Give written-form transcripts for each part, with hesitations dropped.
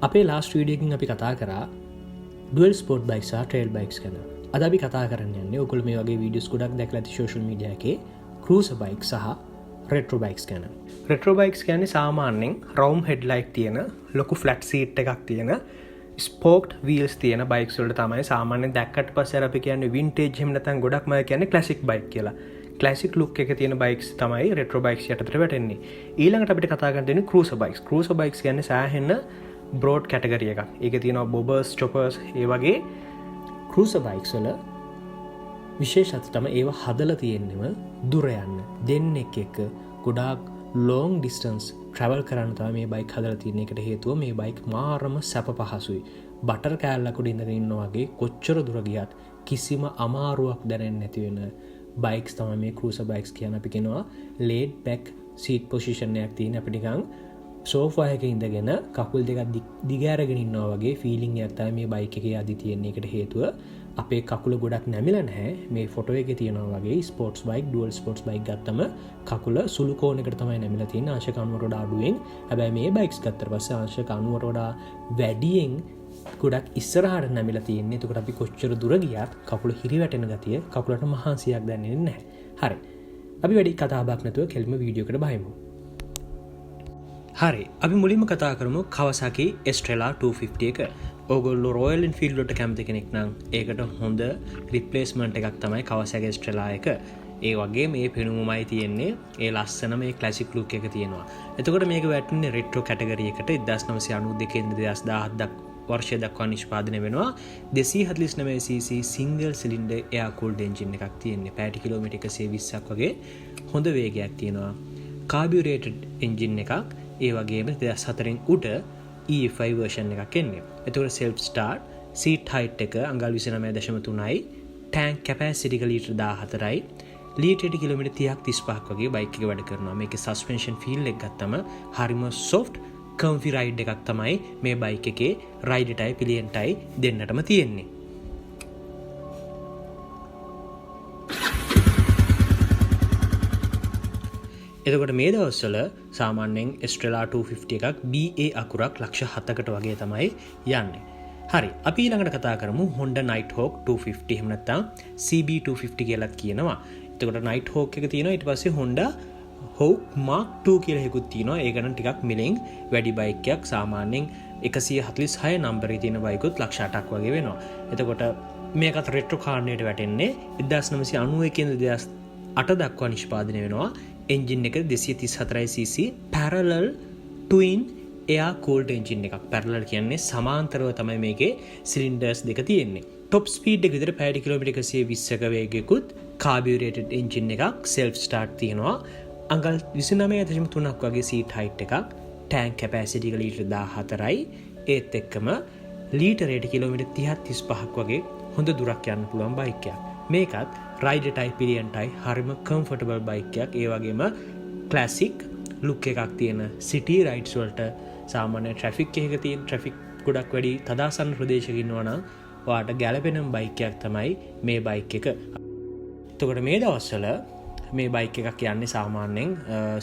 අපේ last video එකකින් අපි කතා කරා ඩුවල් ස්පෝර්ට් බයික්ස් සහ ට්‍රේල් බයික්ස් ගැන. අද අපි කතා කරන්න යන්නේ ඔයගොල්ලෝ මේ වගේ වීඩියෝස් ගොඩක් දැකලා ඇති සෝෂල් මීඩියා එකේ ක්‍රූසර් බයික්ස් සහ රෙට්‍රෝ බයික්ස් ගැන. රෙට්‍රෝ බයික්ස් කියන්නේ සාමාන්‍යයෙන් රවුම් හෙඩ්ලයිට් තියෙන ලොකු ෆ්ලැට් සීට් එකක් තියෙන ස්පෝක්ඩ් වීල්ස් තියෙන බයික්ස් වලට තමයි සාමාන්‍යයෙන් දැක්කට පස්සේ අපි කියන්නේ වින්ටේජ් එහෙම නැත්නම් ගොඩක්ම කියන්නේ ක්ලාසික් බයික් කියලා. ක්ලාසික් ලුක් එක තියෙන බයික්ස් තමයි රෙට්‍රෝ බයික්ස් යටතට වැටෙන්නේ. ඊළඟට අපිට කතා කරන්න දෙන්නේ ක්‍රූසර් බයික්ස්. ක්‍රූසර් බයික්ස් කියන්නේ සෑහෙන බ්‍රෝඩ් කැටගරි එකක්. ඒකේ තියෙනවා බොබර්ස්, චොපර්ස්, ඒ වගේ ක්‍රූසර් බයික්ස් වල විශේෂත්වය තමයි ඒව හදලා තියෙන්නම දුර යන්න. දෙන්නෙක් එක්ක ගොඩාක් long distance travel කරන්න තමයි මේ බයික් හදලා තියෙන එකට හේතුව මේ බයික් මාරම සැප පහසුයි. බටර් කෑල්ලකට ඉඳගෙන ඉන්නා වගේ කොච්චර දුර ගියත් කිසිම අමාරුවක් දැනෙන්නේ නැති වෙන බයික්ස් තමයි මේ ක්‍රූසර් බයික්ස් කියන අපි කියනවා laid back seat position එකක් තියෙන අපිට නිකන් සෝෆා එකේ ඉඳගෙන කකුල් දෙක දිග අරගෙන ඉන්නවා වගේ ෆීලිං එකක් තමයි මේ බයික් එකේ යදි තියෙන එකට හේතුව අපේ කකුල ගොඩක් නැමිලා නැහැ. මේ ෆොටෝ එකේ තියෙනවා වගේ sports bike, dual sports bike ගත්තම කකුල සුළු කෝණයකට තමයි නැමිලා තියෙන්නේ අංශක 90කට වඩා අඩුවෙන්. හැබැයි මේ බයික්ස් ගත්තට පස්සේ අංශක 90කට වඩා වැඩියෙන් ගොඩක් ඉස්සරහට නැමිලා තියෙන්නේ. එතකොට අපි කොච්චර දුර ගියත් කකුල හිරි වැටෙන ගතිය කකුලට මහන්සියක් දැනෙන්නේ නැහැ. හරි. අපි වැඩි කතා බහක් නැතුව කෙලින්ම වීඩියෝ එකට බහිමු. හරි. අපි මුලින්ම කතා කරමු Kawasaki Estrella 250 එක. ඕගොල්ලෝ Royal Enfield වලට කැමති කෙනෙක් නම් ඒකට හොඳ රිප්ලේස්මන්ට් එකක් තමයි Kawasaki Estrella එක. ඒ වගේ මේ පෙනුමයි තියෙන්නේ. ඒ ලස්සන මේ ක්ලාසික් ලුක් එක තියෙනවා. එතකොට මේක වැටෙන්නේ රෙට්‍රෝ කැටගරි එකට 1992 ඉඳන් 2010 වර්ෂය දක්වා නිෂ්පාදනය වෙනවා. 249cc single cylinder air cooled engine එකක් තියෙන්නේ. පැයට කිලෝමීටර් 120ක් වගේ හොඳ වේගයක් තියෙනවා. කාබියුරේටඩ් එන්ජින් එකක්. ඒ වගේම 2004 උඩ E5 version එකක් එන්නේ. එතකොට self start, seat height එක අඟල් 29.3යි, tank capacity එක ලීටර් 14යි, ලීටර් කිලෝමීටර් 30ක් 35ක් වගේ බයික් එක වැඩ කරනවා. මේකේ suspension feel එක ගත්තම හරිම soft comfy ride එකක් තමයි මේ බයික් එකේ ride එකයි පිළියෙන්ටයි දෙන්නටම තියෙන්නේ. එතකොට මේ දවස්වල සාමාන්‍යයෙන් Estrella 250 එකක් BA අකුරක් ලක්ෂ 7කට වගේ තමයි යන්නේ. හරි. අපි ඊළඟට කතා කරමු Honda Nighthawk 250 එහෙම නැත්නම් CB 250 කියලාත් කියනවා. එතකොට Nighthawk එක තියෙනවා ඊට පස්සේ Honda Hawk Mark 2 කියලා එකකුත් තියෙනවා. ඒක නම් ටිකක් මිලෙන් වැඩි බයික් එකක්. සාමාන්‍යයෙන් 146 නම්බරේ තියෙන බයිකුත් ලක්ෂ 8ක් වගේ වෙනවා. එතකොට මේකත් රෙට්‍රෝ කාර්නේට වැටෙන්නේ 1991 ඉඳන් 2008 දක්වා නිෂ්පාදනය වෙනවා. එන්ජින් එක 234cc parallel twin air cooled engine එකක්. parallel කියන්නේ සමාන්තරව තමයි මේකේ cylinders දෙක තියෙන්නේ. top speed එක විතර පැයට කිලෝමීටර් 120ක වේගයකුත් carbureted engine එකක්. self start තියෙනවා. අඟල් 29.3ක් වගේ seat height එකක්. tank capacity එක ලීටර් 14යි. ඒත් එක්කම ලීටරයට කිලෝමීටර් 30ක් 35ක් වගේ හොඳ දුරක් යන්න පුළුවන් බයික් එකක්. මේකත් රයිඩර් ටයි පිරියන්ටයි හරිම කම්ෆර්ටබල් බයික් එකක්. ඒ වගේම ක්ලාසික් ලුක් එකක් තියෙන සිටි රයිඩ්ස් වලට සාමාන්‍ය ට්‍රැෆික් එකක තියෙන ට්‍රැෆික් ගොඩක් වැඩි තදාසන්න ප්‍රදේශයක ඉන්නවා නම් ඔයාට ගැළපෙන බයික් එකක් තමයි මේ බයික් එක. එතකොට මේ දවස්වල මේ බයික් එකක් යන්නේ සාමාන්‍යයෙන්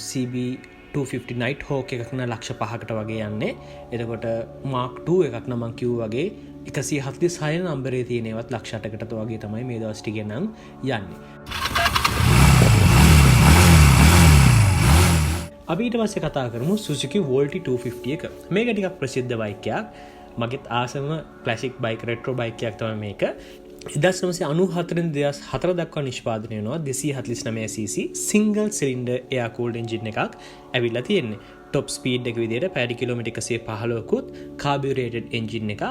CB 250 Nighthawk එකක් නම් ලක්ෂ 5කට වගේ යන්නේ. එතකොට Mark 2 එකක් නම් මම කිව්වා වගේ 146 නම්බරේ තියෙනවත් ලක්ෂ 8කට වගේ තමයි මේ දවස් ටිකේ නම් යන්නේ. අපි ඊට පස්සේ කතා කරමු Suzuki Volti 250 එක. මේක ටිකක් ප්‍රසිද්ධ බයික් එකක්. මගෙත් ආසම ක්ලාසික් බයික් රෙට්‍රෝ බයික් එකක් තමයි මේක. 1994 ඉඳන් 2004 දක්වා නිෂ්පාදනය වෙනවා. 249cc single cylinder air cooled engine එකක් ඇවිල්ලා තියෙන්නේ. top speed එක විදිහට පැයට කිලෝමීටර් 115කුත් carbureted engine එකක්.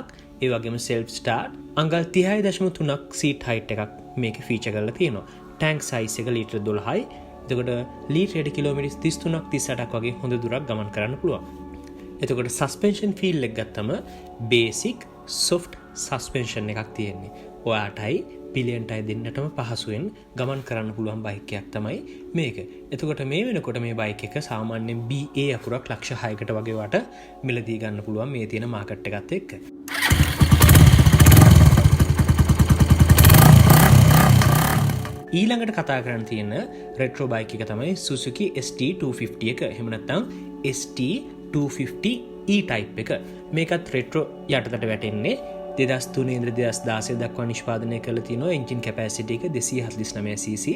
ඒ වගේම self start අඟල් 30.3ක් seat height එකක් මේකේ feature කරලා තියෙනවා. tank size එක ලීටර් 12යි. එතකොට ලීටරයට කිලෝමීටර් 33ක් 38ක් වගේ හොඳ දුරක් ගමන් කරන්න පුළුවන්. එතකොට suspension feel එක ගත්තම basic soft suspension එකක් තියෙන්නේ. ඔයාටයි පිළියෙන්ටයි දෙන්නටම පහසුවෙන් ගමන් කරන්න පුළුවන් බයික් එකක් තමයි මේක. එතකොට මේ වෙනකොට මේ බයික් එක සාමාන්‍යයෙන් BA අකුරක් ලක්ෂ 6කට වගේ වට මිලදී ගන්න පුළුවන් මේ තියෙන මාකට් එකත් එක්ක. ඊළඟට කතා කරන්න තියෙන රෙට්‍රෝ බයික් එක තමයි Suzuki ST 250 එක. එහෙම නැත්නම් ST 250 E-Type එක. මේකත් රෙට්‍රෝ යටතට වැටෙන්නේ 2003 ඉඳලා 2016 දක්වා නිෂ්පාදනය කළ තියෙනවා. එන්ජින් කැපැසිටි එක 249cc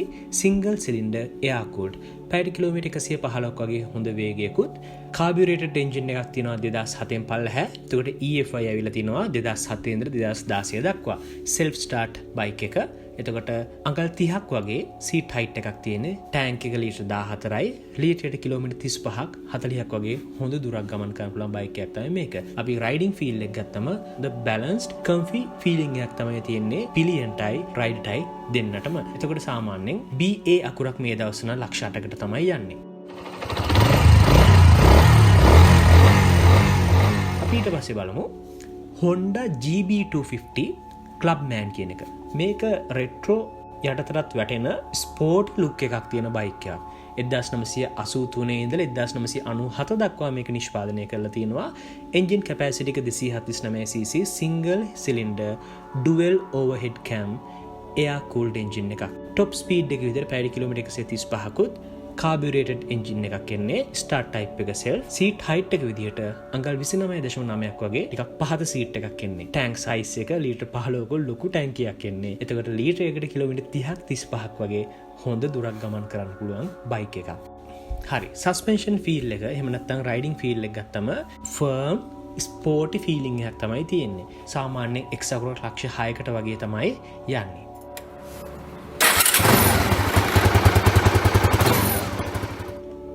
single cylinder air cooled. පැයට කිලෝමීටර් 115ක් වගේ හොඳ වේගයකුත්. කාබියුරේටඩ් එන්ජින් එකක් තියෙනවා 2007න් පල්ලෙහා. එතකොට EFI ඇවිල්ලා තිනවා 2007 ඉඳලා 2016 දක්වා. self start bike එක. එතකොට අඟල් 30ක් වගේ සීට් හයිට් එකක් තියෙන්නේ. ටැංක් එක ලීටර් 14යි. ලීටරයට කිලෝමීටර් 35ක් 40ක් වගේ හොඳ දුරක් ගමන් කරන්න පුළුවන් බයික් එකක් තමයි මේක. අපි රයිඩින් ෆීල් එක ගත්තම the balanced comfy feeling එකක් තමයි තියෙන්නේ. පිලියන්ටයි රයිඩ්ටයි දෙන්නටම. එතකොට සාමාන්‍යයෙන් BA අකුරක් මේ දවස් වල ලක්ෂ 8කට තමයි යන්නේ. අපි ඊට පස්සේ බලමු Honda GB250 Clubman කියන එක. මේක රෙට්‍රෝ යටතටත් වැටෙන ස්පෝර්ට් ලුක් එකක් තියෙන බයික් එකක්. 1983 ඉඳලා 1997 දක්වා මේක නිෂ්පාදනය කරලා තියෙනවා. එන්ජින් කැපැසිටි එක 249cc single cylinder dual overhead කැම් එයාර් කූල්ඩ් එන්ජින් එකක්. টොප් ස්පීඩ් එක විතර පැය කිලෝමීටර් 135කුත් කාබියුරේටඩ් එන්ජින් එකක් එන්නේ. ස්ටාර්ට් ටයිප් එක සෙල්ෆ්. සීට් හයිට් එක විදිහට අඟල් 29.9ක් වගේ ටිකක් පහත සීට් එකක් එන්නේ. ටැංක් සයිස් එක ලීටර් 15ක ලොකු ටැංකියක් එන්නේ. එතකොට ලීටර් එකකට කිලෝමීටර් 30ක් 35ක් වගේ හොඳ දුරක් ගමන් කරන්න පුළුවන් බයික් එකක්. හරි. සස්පෙන්ෂන් ෆීල් එක එහෙම නැත්නම් රයිඩින් ෆීල් එක ගත්තම ෆර්ම් ස්පෝර්ටි ෆීලිං එකක් තමයි තියෙන්නේ. සාමාන්‍යයෙන් X අකුරට ලක්ෂ 6කට වගේ තමයි යන්නේ.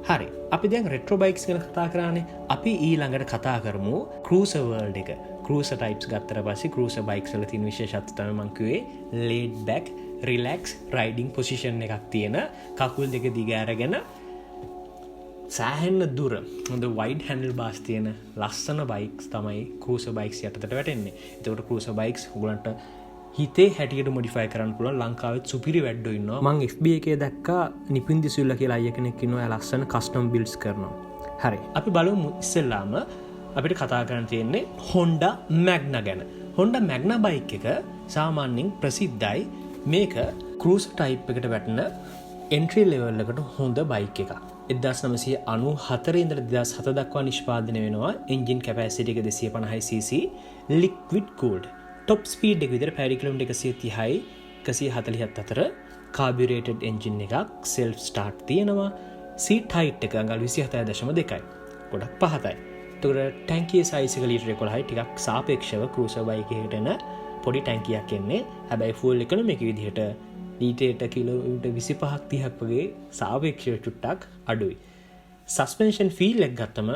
හරි. අපි දැන් රෙට්‍රෝ බයික්ස් ගැන කතා කරානේ. අපි ඊළඟට කතා කරමු ක්‍රූසර් වර්ල්ඩ් එක. ක්‍රූසර් ටයිප්ස් ගත්තට පස්සේ ක්‍රූසර් බයික්ස් වල තියෙන විශේෂත්වය තමයි මම කිව්වේ laid back relax riding position එකක් තියෙන කකුල් දෙක දිග අරගෙන සෑහෙන දුර හොඳ wide handle bars තියෙන ලස්සන බයික්ස් තමයි ක්‍රූසර් බයික්ස් යටතට වැටෙන්නේ. ඒකට ක්‍රූසර් බයික්ස් ඔයගලන්ට හිතේ හැටියට මොඩිෆයි කරන්න පුළුවන්. ලංකාවෙත් සුපිරි වැඩ්ඩෝ ඉන්නවා. මම FB එකේ දැක්කා නිපින් දිසුල්ලා කියලා අයියා කෙනෙක් ඉන්නවා. එයා ලස්සන කස්ටම් බිල්ඩ්ස් කරනවා. හරි. අපි බලමු ඉස්සෙල්ලාම අපිට කතා කරන්න තියෙන්නේ Honda Magna ගැන. Honda Magna බයික් එක සාමාන්‍යයෙන් ප්‍රසිද්ධයි. මේක ක්‍රූසර් ටයිප් එකට වැටෙන එන්ට්‍රි ලෙවල් එකට හොඳ බයික් එකක්. 1994 ඉඳලා 2007 දක්වා නිෂ්පාදනය වෙනවා. එන්ජින් කැපැසිටි එක 250cc liquid cooled. Top speed එක විතර පැය කිලෝමීටර් 130යි 140ත් අතර කාබියුරේටඩ් එන්ජින් එකක්. self start තියෙනවා. සීට් හයිට් එක අඟල් 27.2යි. ගොඩක් පහතයි. ඒතකොට ටැංකියේ සයිස් එක ලීටර් 11යි. ටිකක් සාපේක්ෂව ක්‍රූසර් බයික් එකකට එන පොඩි ටැංකියක් එන්නේ. හැබැයි ෆුල් ඉකොනොමික් විදිහට ලීටරයට කිලෝමීටර් 25ක් 30ක් වගේ සාපේක්ෂව චුට්ටක් අඩුයි. සස්පෙන්ෂන් ෆීල් එක ගත්තම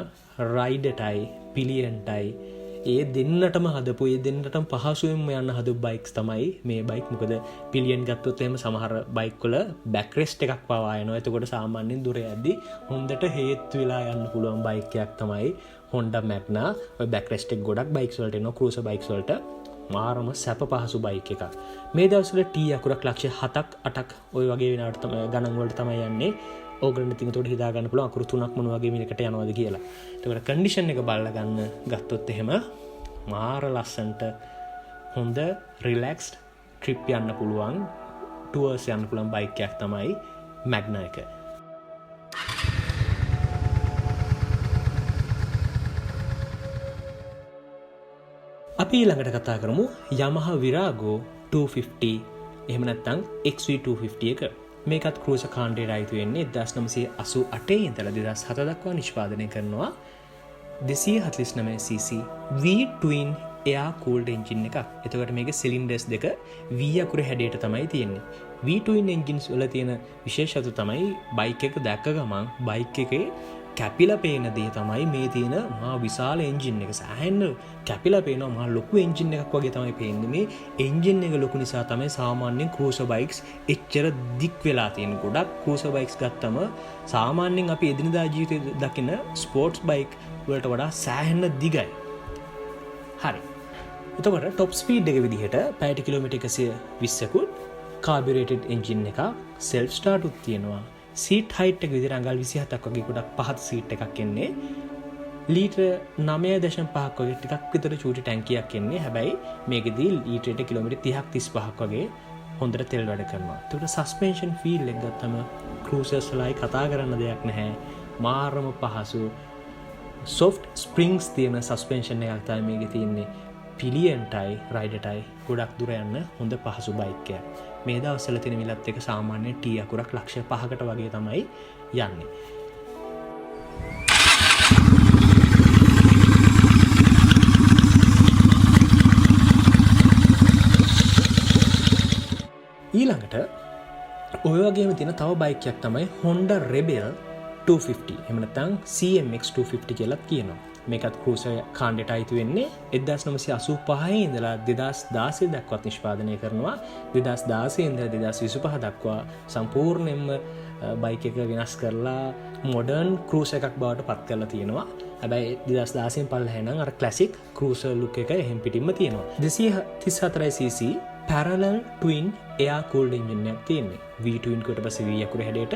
රයිඩටයි පිලියන්ටයි ඒ දෙන්නටම හදපු ඒ දෙන්නටම පහසුවෙන්ම යන්න හදපු බයික්ස් තමයි මේ බයික්. මොකද පිලියන් ගත්තොත් එහෙම සමහර බයික් වල බෑක් රෙස්ට් එකක් පවා එනවා. එතකොට සාමාන්‍යයෙන් දුර යද්දි හොඳට හේතු වෙලා යන්න පුළුවන් බයික් එකක් තමයි Honda Magna. ඔය බෑක් රෙස්ට් එක ගොඩක් බයික්ස් වලට එනවා. ක්‍රූසර් බයික්ස් වලට මාරම සැප පහසු බයික් එකක්. මේ දවස්වල T අකුරක් ලක්ෂ 7ක් 8ක් ඔය වගේ වෙනාට තමයි ගණන් වලට තමයි යන්නේ. ඕගලන්ට ඉතින් උඩ හිතා ගන්න පුළුවන් අකුරු 3ක් මොන වගේ මිලකට යනවද කියලා. ඒකට කන්ඩිෂන් එක බලලා ගන්න ගත්තොත් එහෙම මාර ලස්සන්ට හොඳ රිලැක්ස්ඩ් ට්‍රිප් යන්න පුළුවන් ටුවර්ස් යන්න පුළුවන් බයික් එකක් තමයි Magna එක. අපි ඊළඟට කතා කරමු Yamaha Virago 250 එහෙම නැත්නම් XV250 එක. මේකත් ක්‍රූසර් කාණ්ඩයට අයිති වෙන්නේ 1988 ඉඳලා 2007 දක්වා නිෂ්පාදනය කරනවා. 249cc V-twin air cooled engine එකක්. එතකොට මේක සිලින්ඩර්ස් දෙක V අකුර හැඩයට තමයි තියෙන්නේ. V-twin එන්ජින්ස් වල තියෙන විශේෂත්වය තමයි බයික් එක දැක්ක ගමන් බයික් එකේ කැපිලා පේන දේ තමයි මේ තියෙන මහා විශාල එන්ජින් එක. සෑහෙන කැපිලා පේනවා. මහා ලොකු එන්ජින් එකක් වගේ තමයි පේන්නේ. මේ එන්ජින් එක ලොකු නිසා තමයි සාමාන්‍යයෙන් ක්‍රූසර් බයික්ස් එච්චර දික් වෙලා තියෙන්නේ. ගොඩක් ක්‍රූසර් බයික්ස් ගත්තම සාමාන්‍යයෙන් අපි එදිනදා ජීවිතේ දකින ස්පෝර්ට්ස් බයික් වලට වඩා සෑහෙන දිගයි. හරි. එතකොට টොප් ස්පීඩ් එක විදිහට පැයට කිලෝමීටර් 120කුත් කාබියුරේටඩ් එන්ජින් එකක් self start උත් තියෙනවා. සීට් හයිට් එක විදිහට අඟල් 27ක් වගේ ගොඩක් පහත් සීට් එකක් එන්නේ. ලීටර් 9.5ක් වගේ ටිකක් විතර චූටි ටැංකියක් එන්නේ. හැබැයි මේකෙදී ලීටරයට කිලෝමීටර් 30ක් 35ක් වගේ හොඳට තෙල් වැඩ කරනවා. ඒකට සස්පෙන්ෂන් ෆීල් එක ගත්තම ක්‍රූසර්ස් වලයි කතා කරන්න දෙයක් නැහැ. මාරම පහසු soft springs තියෙන suspension එකක් තමයි මේකේ තියෙන්නේ. පිලියන්ටයි රයිඩටයි ගොඩක් දුර යන්න හොඳ පහසු බයික් එකක්. මේ දවස්වල තියෙන මිලත් එක සාමාන්‍ය T අකුරක් ලක්ෂ 5කට වගේ තමයි යන්නේ. ඊළඟට ඔය වගේම තියෙන තව බයික් එකක් තමයි Honda Rebel 250. එහෙම නැත්නම් CMX 250 කියලාත් කියනවා. මේකත් ක්‍රූසර් කාණ්ඩයට අයිති වෙන්නේ 1985 ඉඳලා 2016 දක්වා නිෂ්පාදනය කරනවා. 2016 ඉඳලා 2025 දක්වා සම්පූර්ණයෙන්ම බයික් එක වෙනස් කරලා මොඩර්න් ක්‍රූසර් එකක් බවට පත් කරලා තියෙනවා. හැබැයි 2016 පල්ලෙහා නම් අර ක්ලාසික් ක්‍රූසර් ලුක් එක එහෙම් පිටින්ම තියෙනවා. 234cc parallel twin air cooled engine එකක් තියෙන්නේ. V-twin කට පස්සේ V අකුර හැඩයට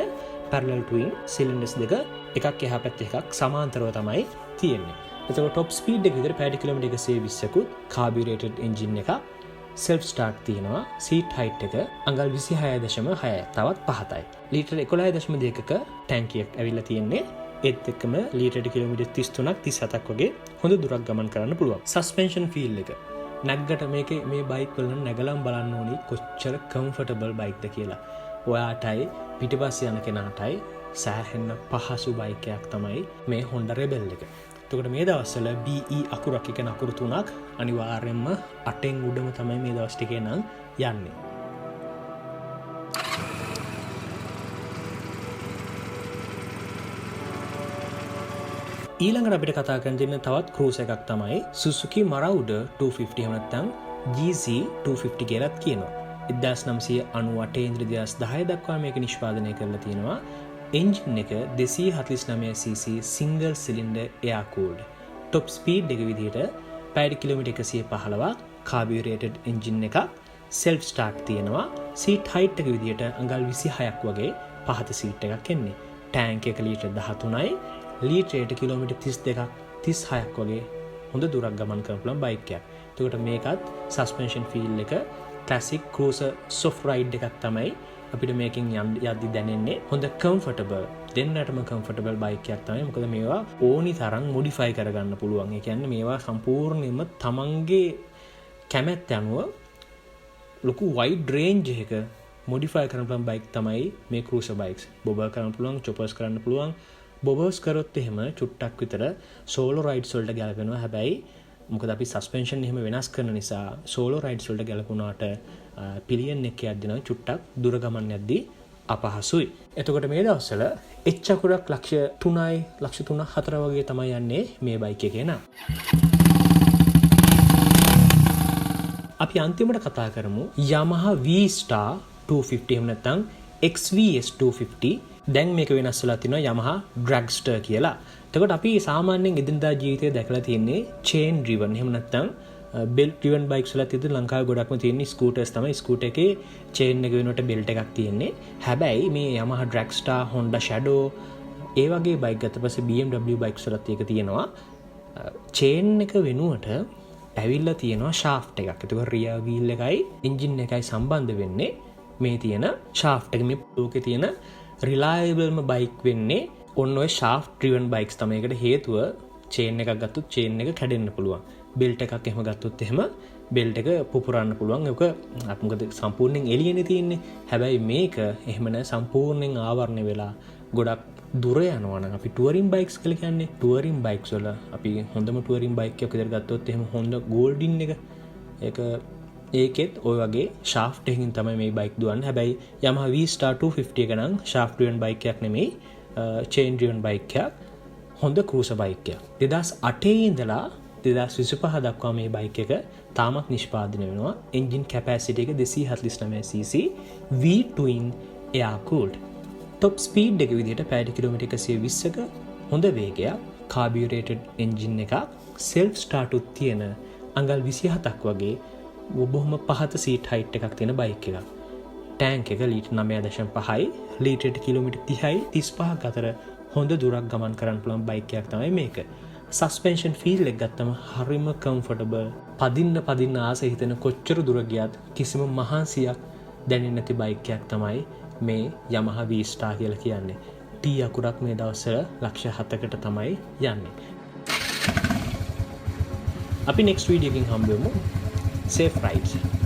parallel twin cylinders දෙක එකක් එහා පැත්තේ එකක් සමාන්තරව තමයි තියෙන්නේ. එතකොට top speed එක විතර පැය කිලෝමීටර් 120කුත් carbureted engine එකක් self start තියෙනවා. seat height එක අඟල් 26.6 තවත් පහතයි. ලීටර් 11.2ක ටැංකියක් ඇවිල්ලා තියෙන්නේ. ඒත් එක්කම ලීටර් කිලෝමීටර් 33ක් 37ක් වගේ හොඳ දුරක් ගමන් කරන්න පුළුවන්. suspension feel එක නැග්ගට මේකේ මේ බයික් වල නැගලම් බලන්න ඕනි කොච්චර comfortable බයික්ද කියලා. ඔයාටයි පිටිපස්සේ යන කෙනාටයි සෑහෙන්න පහසු බයික් එකක් තමයි මේ Honda Rebel එක. එතකොට මේ දවස්වල BE අකුරක් එක අකුරු තුනක් අනිවාර්යයෙන්ම 8න් උඩම තමයි මේ දවස් ටිකේ නම් යන්නේ. ඊළඟට අපිට කතා කරන්න තියෙන තවත් ක්‍රූසර් එකක් තමයි Suzuki Marauder 250 එහෙම නැත්නම් GZ 250 කියලාත් කියනවා. 1998 ඉඳලා 2010 දක්වා මේක නිෂ්පාදනය කරලා තියෙනවා. එන්ජින් එක 249cc single cylinder air cooled. top speed එක විදිහට පැය කිලෝමීටර් 115ක් carbureted engine එකක් self start තියෙනවා. seat height එක විදිහට අඟල් 26ක් වගේ පහත seat එකක් එන්නේ. ටැංක් එක ලීටර් 13යි. ලීටරයට කිලෝමීටර් 32ක් 36ක් වගේ හොඳ දුරක් ගමන් කරන්න පුළුවන් බයික් එකක්. එතකොට මේකත් suspension feel එක classic cruiser soft ride එකක් තමයි අපිට මේකෙන් යද්දි දැනෙන්නේ. හොඳ comfortable දෙන්නටම comfortable බයික් එකක් තමයි. මොකද මේවා ඕනි තරම් modify කරගන්න පුළුවන්. ඒ කියන්නේ මේවා සම්පූර්ණයෙන්ම තමන්ගේ කැමැත්ත අනුව ලොකු wide range එක modify කරන්න පුළුවන් බයික් තමයි මේ cruiser bikes. බොබර් කරන්න පුළුවන්, choppers කරන්න පුළුවන්. බොබර්ස් කරොත් එහෙම චුට්ටක් විතර සෝලෝ රයිඩ්ස් වලට ගැලපෙනවා. හැබැයි මොකද අපි සස්පෙන්ෂන් එහෙම වෙනස් කරන නිසා සෝලෝ රයිඩ්ස් වලට ගැලපුණාට පිලියන් එකේ යද්දී නම් චුට්ටක් දුර ගමන් යද්දී අපහසුයි. එතකොට මේ දවස්වල H අකුරක් ලක්ෂ 3යි ලක්ෂ 3-4 වගේ තමයි යන්නේ මේ බයික් එකේ නා. අපි අන්තිමට කතා කරමු Yamaha V-Star 250 එහෙම නැත්නම් XVS 250. දැන් මේක වෙනස් වෙලා තිනවා Yamaha Dragster කියලා. එතකොට අපි සාමාන්‍යයෙන් එදිනදා ජීවිතේ දැකලා තියෙන්නේ chain driven එහෙම නැත්නම් belt driven bikes වල තියෙන ලංකාවේ ගොඩක්ම තියෙන scooters තමයි. scooter එකේ chain එක වෙනුවට belt එකක් තියෙන්නේ. හැබැයි මේ Yamaha Dragster, Honda Shadow ඒ වගේ bike ගත්ත පස්සේ BMW bikes වලත් ඒක තියෙනවා. chain එක වෙනුවට ඇවිල්ලා තියෙනවා shaft එකක්. එතකොට rear wheel එකයි engine එකයි සම්බන්ධ වෙන්නේ මේ තියෙන shaft එක. මේ ලෝකේ තියෙන රිලයබල්ම බයික් වෙන්නේ ඔන්න ඔය shaft driven bikes තමයි. ඒකට හේතුව chain එකක් ගත්තොත් chain එක කැඩෙන්න පුළුවන්. belt එකක් එහෙම ගත්තොත් එහෙම belt එක පුපුරන්න පුළුවන්. ඒක මොකද සම්පූර්ණයෙන් එළියනේ තියෙන්නේ. හැබැයි මේක එහෙම නෑ, සම්පූර්ණයෙන් ආවරණය වෙලා ගොඩක් දුර යනවා නම් අපි touring bikes කියලා කියන්නේ. touring bikes වල අපි හොඳම touring bike එකක් විතර ගත්තොත් එහෙම Honda Goldwing එක ඒකෙත් ඔය වගේ shaft එකකින් තමයි මේ බයික් දුවන්නේ. හැබැයි Yamaha V-Star 250 එක නම් shaft driven බයික් එකක් නෙමෙයි, chain driven බයික් එකක්. හොඳ cruiser බයික් එකක්. 2008 ඉඳලා 2025 දක්වා මේ බයික් එක තාමත් නිෂ්පාදනය වෙනවා. engine capacity එක 249cc V-twin air cooled. top speed එක විදිහට පැය කිලෝමීටර් 120ක හොඳ වේගයක්, carbureted engine එකක්, self start උත් තියෙන අඟල් 27ක් වගේ බොහොම පහත seat height එකක් තියෙන බයික් එකක්. ටැංක් එක ලීටර් 9.5යි, ලීටරයට කිලෝමීටර් 30යි 35ක් අතර හොඳ දුරක් ගමන් කරන්න පුළුවන් බයික් එකක් තමයි මේක. suspension feel එක ගත්තම හරිම comfortable. පදින්න ආස හිතෙන කොච්චර දුර ගියත් කිසිම මහන්සියක් දැනෙන්නේ නැති බයික් එකක් තමයි මේ Yamaha V-Star කියලා කියන්නේ. T අකුරක් මේ දවස්වල ලක්ෂ 7කට තමයි යන්නේ. අපි නෙක්ස්ට් වීඩියෝ එකකින් හම්බෙමු. සේෆ් රයිඩ්ස්.